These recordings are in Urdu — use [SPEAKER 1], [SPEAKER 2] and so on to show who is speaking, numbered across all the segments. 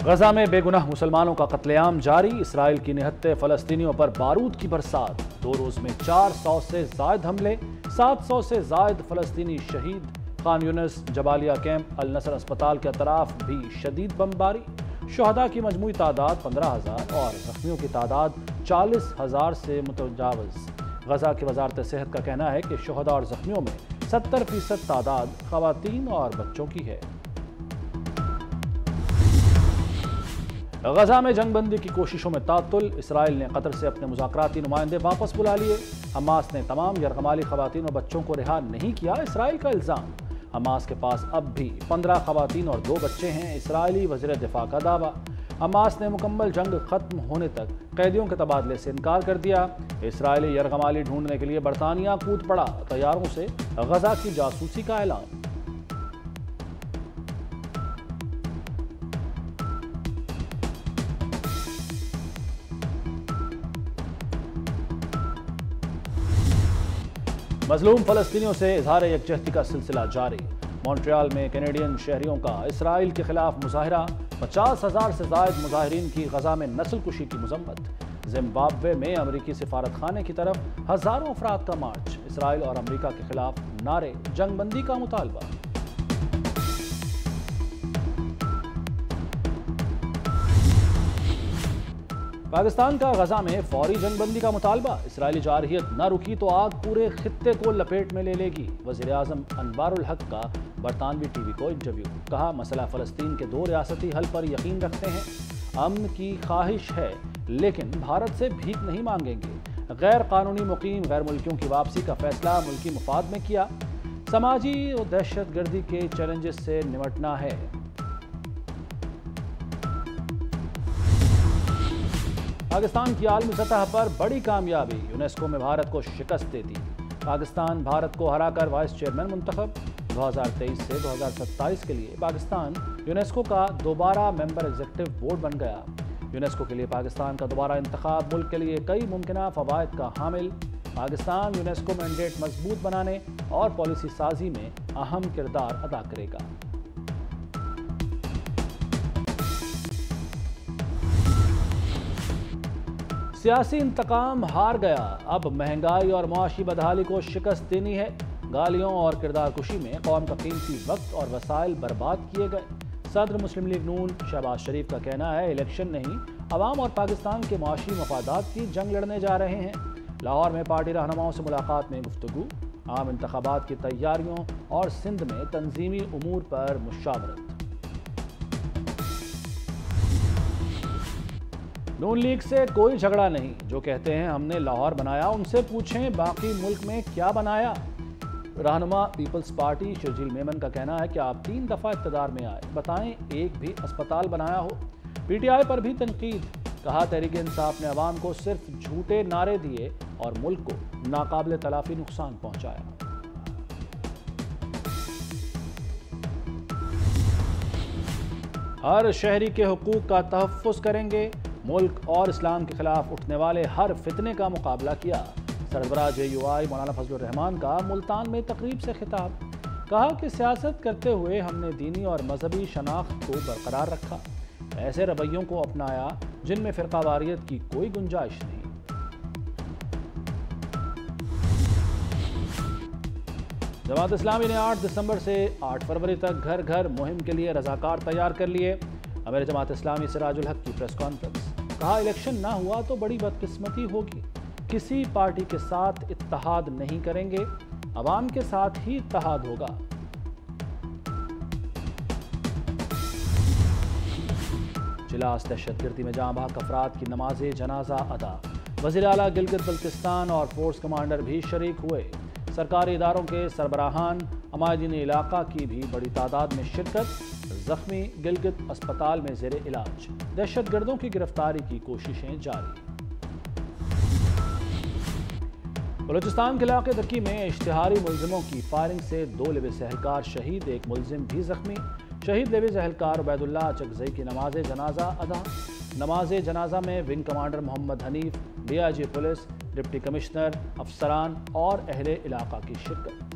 [SPEAKER 1] غزہ میں بے گناہ مسلمانوں کا قتل عام جاری، اسرائیل کی نہتے فلسطینیوں پر بارود کی برسات، 2 روز میں 400 سے زائد حملے، 700 سے زائد فلسطینی شہید، خان یونس جبالیہ کیمپ النصر اسپتال کے اطراف بھی شدید بمباری، شہداء کی مجموعی تعداد 15,000 اور زخمیوں کی تعداد 40,000 سے متجاوز۔ غزہ کی وزارت صحت کا کہنا ہے کہ شہداء اور زخمیوں میں 70% تعداد خواتین اور بچوں کی ہے۔ غزہ میں جنگ بندی کی کوششوں میں تعطل، اسرائیل نے قطر سے اپنے مذاکراتی نمائندے واپس بلا لیے، حماس نے تمام یرغمالی خواتین اور بچوں کو رہا نہیں کیا، اسرائیل کا الزام۔ حماس کے پاس اب بھی 15 خواتین اور 2 بچے ہیں، اسرائیلی وزیر دفاع کا دعویٰ۔ حماس نے مکمل جنگ ختم ہونے تک قیدیوں کے تبادلے سے انکار کر دیا۔ اسرائیلی یرغمالی ڈھونڈنے کے لیے برطانیہ کود پڑا، طیاروں سے غزہ کی جاسوسی کا اعلان۔ مظلوم فلسطینیوں سے اظہار یکجہتی کا سلسلہ جاری، مونٹریال میں کینیڈین شہریوں کا اسرائیل کے خلاف مظاہرہ، 50,000 سے زائد مظاہرین کی غزہ میں نسل کشی کی مذمت، زمبابوے میں امریکی سفارت خانے کی طرف ہزاروں افراد کا مارچ، اسرائیل اور امریکہ کے خلاف نعرے جنگ بندی کا مطالبہ۔ پاکستان کا غزہ میں فوری جنگ بندی کا مطالبہ، اسرائیلی جارحیت نہ رکی تو آگ پورے خطے کو لپیٹ میں لے لے گی، وزیر اعظم انوار الحق کا برطانوی ٹی وی کو انٹرویو، کہا مسئلہ فلسطین کے 2 ریاستی حل پر یقین رکھتے ہیں، امن کی خواہش ہے لیکن بھارت سے بھیک نہیں مانگیں گے، غیر قانونی مقیم غیر ملکیوں کی واپسی کا فیصلہ ملکی مفاد میں کیا، سماجی اور دہشت گردی کے چیلنجز سے نمٹنا ہے۔ پاکستان کی عالمی سطح پر بڑی کامیابی، یونیسکو میں بھارت کو شکست دیتی، پاکستان بھارت کو ہرا کر وائس چیئرمین منتخب، 2023 سے 2027 کے لیے پاکستان یونیسکو کا دوبارہ ممبر ایگزیکٹو بورڈ بن گیا، یونیسکو کے لیے پاکستان کا دوبارہ انتخاب ملک کے لیے کئی ممکنہ فوائد کا حامل، پاکستان یونیسکو مینڈیٹ مضبوط بنانے اور پالیسی سازی میں اہم کردار ادا کرے گا۔ سیاسی انتقام ہار گیا، اب مہنگائی اور معاشی بدحالی کو شکست دینی ہے، گالیوں اور کردار کشی میں قوم کا قیمتی وقت اور وسائل برباد کیے گئے، صدر مسلم لیگ نون شہباز شریف کا کہنا ہے الیکشن نہیں، عوام اور پاکستان کے معاشی مفادات کی جنگ لڑنے جا رہے ہیں، لاہور میں پارٹی رہنماؤں سے ملاقات میں گفتگو، عام انتخابات کی تیاریوں اور سندھ میں تنظیمی امور پر مشاورت۔ نون لیگ سے کوئی جھگڑا نہیں، جو کہتے ہیں ہم نے لاہور بنایا ان سے پوچھیں باقی ملک میں کیا بنایا، رہنما پیپلز پارٹی شرجیل میمن کا کہنا ہے کہ آپ 3 دفعہ اقتدار میں آئے، بتائیں ایک بھی اسپتال بنایا ہو، پی ٹی آئی پر بھی تنقید، کہا تحریک انصاف نے عوام کو صرف جھوٹے نعرے دیے اور ملک کو ناقابل تلافی نقصان پہنچایا۔ ہر شہری کے حقوق کا تحفظ کریں گے، ملک اور اسلام کے خلاف اٹھنے والے ہر فتنے کا مقابلہ کیا، سربراہ جے یو آئی مولانا فضل الرحمان کا ملتان میں تقریب سے خطاب، کہا کہ سیاست کرتے ہوئے ہم نے دینی اور مذہبی شناخت کو برقرار رکھا، ایسے رویوں کو اپنایا جن میں فرقہ واریت کی کوئی گنجائش نہیں۔ جماعت اسلامی نے 8 دسمبر سے 8 فروری تک گھر گھر مہم کے لیے رضاکار تیار کر لیے، امیر جماعت اسلامی سراج الحق کی پریس کانفرنس، کہا الیکشن نہ ہوا تو بڑی بدقسمتی ہوگی، کسی پارٹی کے ساتھ اتحاد نہیں کریں گے، عوام کے ساتھ ہی اتحاد ہوگا۔ جلاس دہشت گردی میں جاں بحق افراد کی نماز جنازہ ادا، وزیر اعلیٰ گلگت بلتستان اور فورس کمانڈر بھی شریک ہوئے، سرکاری اداروں کے سربراہان، عمائدین علاقہ کی بھی بڑی تعداد میں شرکت، زخمی گلگت اسپتال میں زیر علاج، دہشت گردوں کی گرفتاری کی کوششیں جاری۔ بلوچستان کے علاقے دکی میں اشتہاری ملزموں کی فائرنگ سے 2 لیویز اہلکار شہید، 1 ملزم بھی زخمی، شہید لیویز اہلکار عبید اللہ چکزئی کی نماز جنازہ ادا، نماز جنازہ میں wing commander Muhammad Hanif, D I G police, deputy commissioner, افسران اور اہل علاقہ کی شرکت۔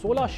[SPEAKER 1] 16